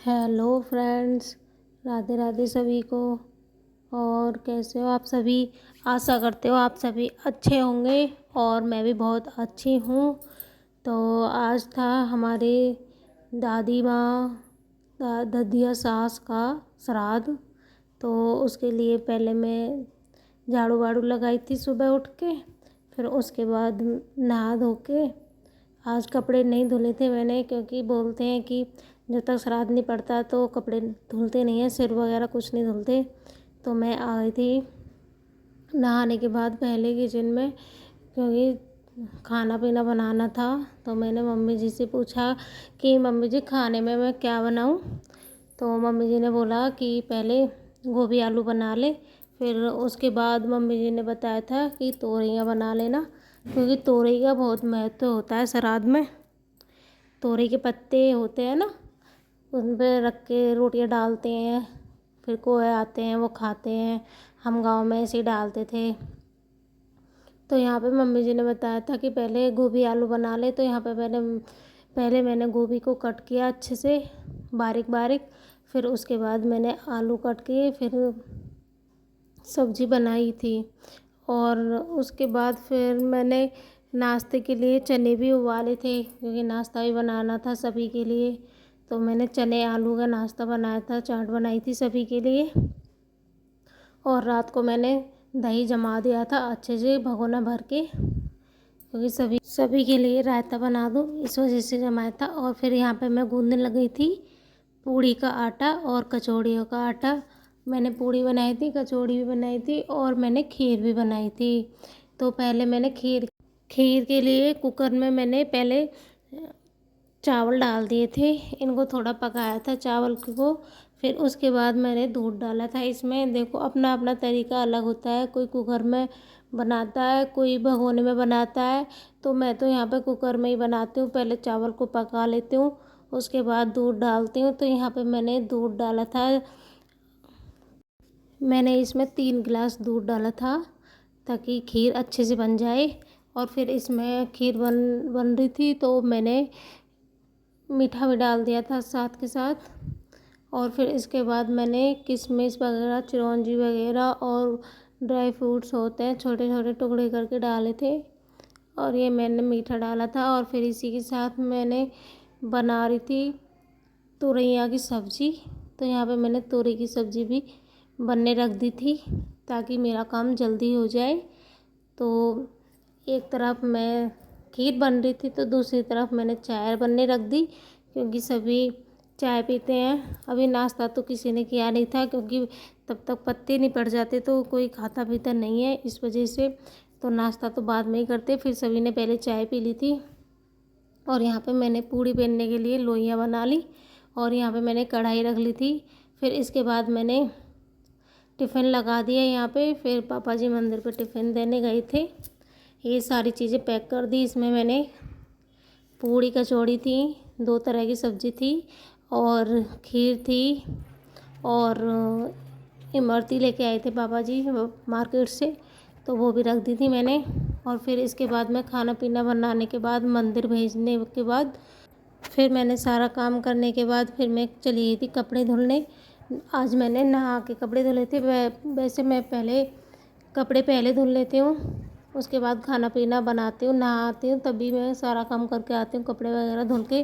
Hello friends, Radhe Radhe सभी को। और कैसे हो आप सभी? आशा करते हो आप सभी अच्छे होंगे और मैं भी बहुत अच्छी हूँ। तो आज था हमारे दादी माँ ददिया सास का श्राद्ध। तो उसके लिए पहले मैं झाड़ू वाड़ू लगाई थी सुबह उठ के। फिर उसके बाद नहा धो के आज कपड़े नहीं धुले थे मैंने, क्योंकि बोलते हैं कि जब तक श्राद्ध नहीं पड़ता तो कपड़े धुलते नहीं हैं, सिर वगैरह कुछ नहीं धुलते। तो मैं आ गई थी नहाने के बाद पहले किचन में, क्योंकि खाना पीना बनाना था। तो मैंने मम्मी जी से पूछा कि मम्मी जी खाने में मैं क्या बनाऊं। तो मम्मी जी ने बोला कि पहले गोभी आलू बना ले। फिर उसके बाद मम्मी जी ने बताया था कि तोरइयाँ बना लेना, क्योंकि तोरई का बहुत महत्व होता है श्राद्ध में। तोरई के पत्ते होते हैं ना, उन पर रख के रोटियाँ डालते हैं, फिर कोई आते हैं वो खाते हैं। हम गांव में ऐसे ही डालते थे। तो यहाँ पे मम्मी जी ने बताया था कि पहले गोभी आलू बना ले। तो यहाँ पे पहले मैंने गोभी को कट किया अच्छे से बारीक बारीक। फिर उसके बाद मैंने आलू कट के फिर सब्जी बनाई थी। और उसके बाद फिर मैंने नाश्ते के लिए चने भी उबाले थे, क्योंकि नाश्ता भी बनाना था सभी के लिए। तो मैंने चने आलू का नाश्ता बनाया था, चाट बनाई थी सभी के लिए। और रात को मैंने दही जमा दिया था अच्छे से भगोना भर के, क्योंकि सभी के लिए रायता बना दूँ इस वजह से जमाया था। और फिर यहाँ पे मैं गूँदने लगी थी पूड़ी का आटा और कचौड़ियों का आटा। मैंने पूड़ी बनाई थी, कचौड़ी भी बनाई थी और मैंने खीर भी बनाई थी। तो पहले मैंने खीर के लिए कुकर में मैंने पहले चावल डाल दिए थे, इनको थोड़ा पकाया था चावल को। फिर उसके बाद मैंने दूध डाला था इसमें। देखो अपना अपना तरीका अलग होता है, कोई कुकर में बनाता है, कोई भगोने में बनाता है। तो मैं तो यहाँ पे कुकर में ही बनाती हूँ, पहले चावल को पका लेती हूँ, उसके बाद दूध डालती हूँ। तो यहाँ पे मैंने दूध डाला था, मैंने इसमें 3 गिलास दूध डाला था ताकि खीर अच्छे से बन जाए। और फिर इसमें खीर बन रही थी तो मैंने मीठा भी डाल दिया था साथ के साथ। और फिर इसके बाद मैंने किशमिश वगैरह, चिरौंजी वगैरह और ड्राई फ्रूट्स होते हैं छोटे छोटे टुकड़े करके डाले थे। और ये मैंने मीठा डाला था। और फिर इसी के साथ मैंने बना रही थी तुरैया की सब्ज़ी। तो यहाँ पे मैंने तोरई की सब्ज़ी भी बनने रख दी थी ताकि मेरा काम जल्दी हो जाए। तो एक तरफ मैं खीर बन रही थी तो दूसरी तरफ मैंने चाय बनने रख दी, क्योंकि सभी चाय पीते हैं। अभी नाश्ता तो किसी ने किया नहीं था, क्योंकि तब तक पत्ते नहीं पड़ जाते तो कोई खाता पीता नहीं है, इस वजह से तो नाश्ता तो बाद में ही करते। फिर सभी ने पहले चाय पी ली थी। और यहाँ पे मैंने पूड़ी बेलने के लिए लोइयाँ बना ली और यहाँ पे मैंने कढ़ाई रख ली थी। फिर इसके बाद मैंने टिफ़िन लगा दिया यहाँ पे। फिर पापा जी मंदिर पे टिफ़िन देने गए थे। ये सारी चीज़ें पैक कर दी। इसमें मैंने पूड़ी कचौड़ी थी, 2 तरह की सब्ज़ी थी और खीर थी। और इमरती लेके आए थे पापा जी मार्केट से, तो वो भी रख दी थी मैंने। और फिर इसके बाद मैं खाना पीना बनाने के बाद मंदिर भेजने के बाद फिर मैंने सारा काम करने के बाद फिर मैं चली गई थी कपड़े धुलने। आज मैंने नहा के कपड़े धुले थे। वैसे मैं पहले कपड़े पहले धुल लेती हूँ, उसके बाद खाना पीना बनाती हूँ, नहाती हूँ, तभी मैं सारा काम करके आती हूँ कपड़े वगैरह धुल के।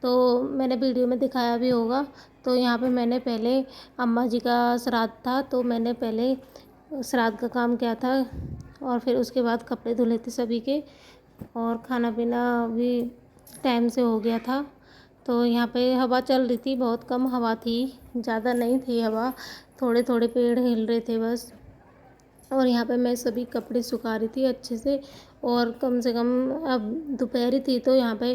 तो मैंने वीडियो में दिखाया भी होगा। तो यहाँ पे मैंने पहले अम्मा जी का श्राद्ध था तो मैंने पहले श्राद्ध का काम किया था और फिर उसके बाद कपड़े धुले थे सभी के। और खाना पीना भी टाइम से हो गया था। तो यहाँ पे हवा चल रही थी, बहुत कम हवा थी, ज़्यादा नहीं थी हवा, थोड़े थोड़े पेड़ हिल रहे थे बस। और यहाँ पे मैं सभी कपड़े सुखा रही थी अच्छे से। और कम से कम अब दोपहरी थी तो यहाँ पे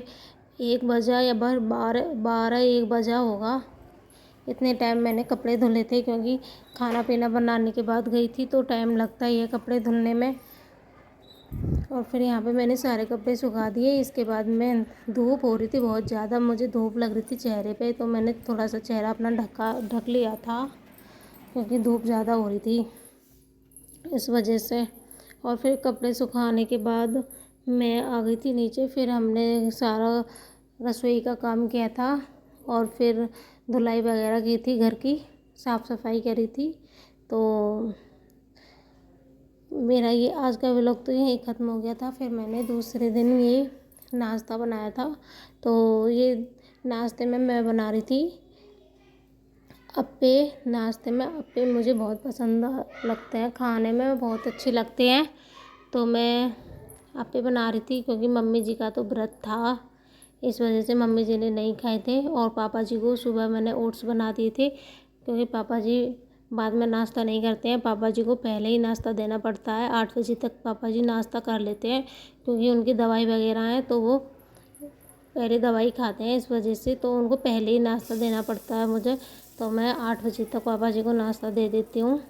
1 बजा या 12-1 बजा होगा। इतने टाइम मैंने कपड़े धुले थे, क्योंकि खाना पीना बनाने के बाद गई थी तो टाइम लगता ही है कपड़े धुलने में। और फिर यहाँ पे मैंने सारे कपड़े सुखा दिए। इसके बाद मैं धूप हो रही थी बहुत ज़्यादा, मुझे धूप लग रही थी चेहरे पे, तो मैंने थोड़ा सा चेहरा अपना ढक लिया था, क्योंकि धूप ज़्यादा हो रही थी इस वजह से। और फिर कपड़े सुखाने के बाद मैं आ गई थी नीचे। फिर हमने सारा रसोई का काम किया था और फिर धुलाई वगैरह की थी, घर की साफ़ सफाई करी थी। तो मेरा ये आज का व्लॉग तो यहीं ख़त्म हो गया था। फिर मैंने दूसरे दिन ये नाश्ता बनाया था। तो ये नाश्ते में मैं बना रही थी अप्पे। नाश्ते में अप्पे मुझे बहुत पसंद लगते हैं, खाने में बहुत अच्छे लगते हैं। तो मैं अप्पे बना रही थी क्योंकि मम्मी जी का तो व्रत था, इस वजह से मम्मी जी ने नहीं खाए थे। और पापा जी को सुबह मैंने ओट्स बना दिए थे क्योंकि पापा जी बाद में नाश्ता नहीं करते हैं। पापा जी को पहले ही नाश्ता देना पड़ता है, 8 बजे तक पापा जी नाश्ता कर लेते हैं क्योंकि उनकी दवाई वगैरह है, तो वो पहले दवाई खाते हैं, इस वजह से तो उनको पहले ही नाश्ता देना पड़ता है मुझे। तो मैं 8 बजे तक पापा जी को नाश्ता दे देती हूँ।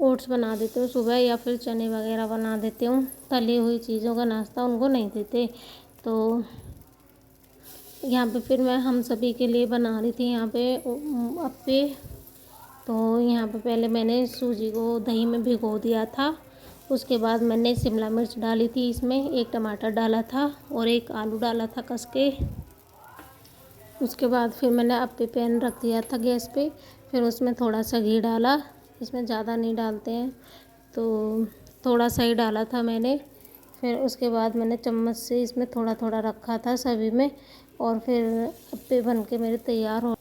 ओट्स बना देती हूँ सुबह, या फिर चने वगैरह बना देती हूँ। तली हुई चीज़ों का नाश्ता उनको नहीं देते। तो यहाँ पे फिर मैं हम सभी के लिए बना रही थी यहाँ पे अप्पे। तो यहाँ पे पहले मैंने सूजी को दही में भिगो दिया था। उसके बाद मैंने शिमला मिर्च डाली थी, इसमें एक टमाटर डाला था और एक आलू डाला था कस के। उसके बाद फिर मैंने अप्पे पैन रख दिया था गैस पे। फिर उसमें थोड़ा सा घी डाला, इसमें ज़्यादा नहीं डालते हैं, तो थोड़ा सा ही डाला था मैंने। फिर उसके बाद मैंने चम्मच से इसमें थोड़ा थोड़ा रखा था सभी में, और फिर अप्पे बन के मेरे तैयार हो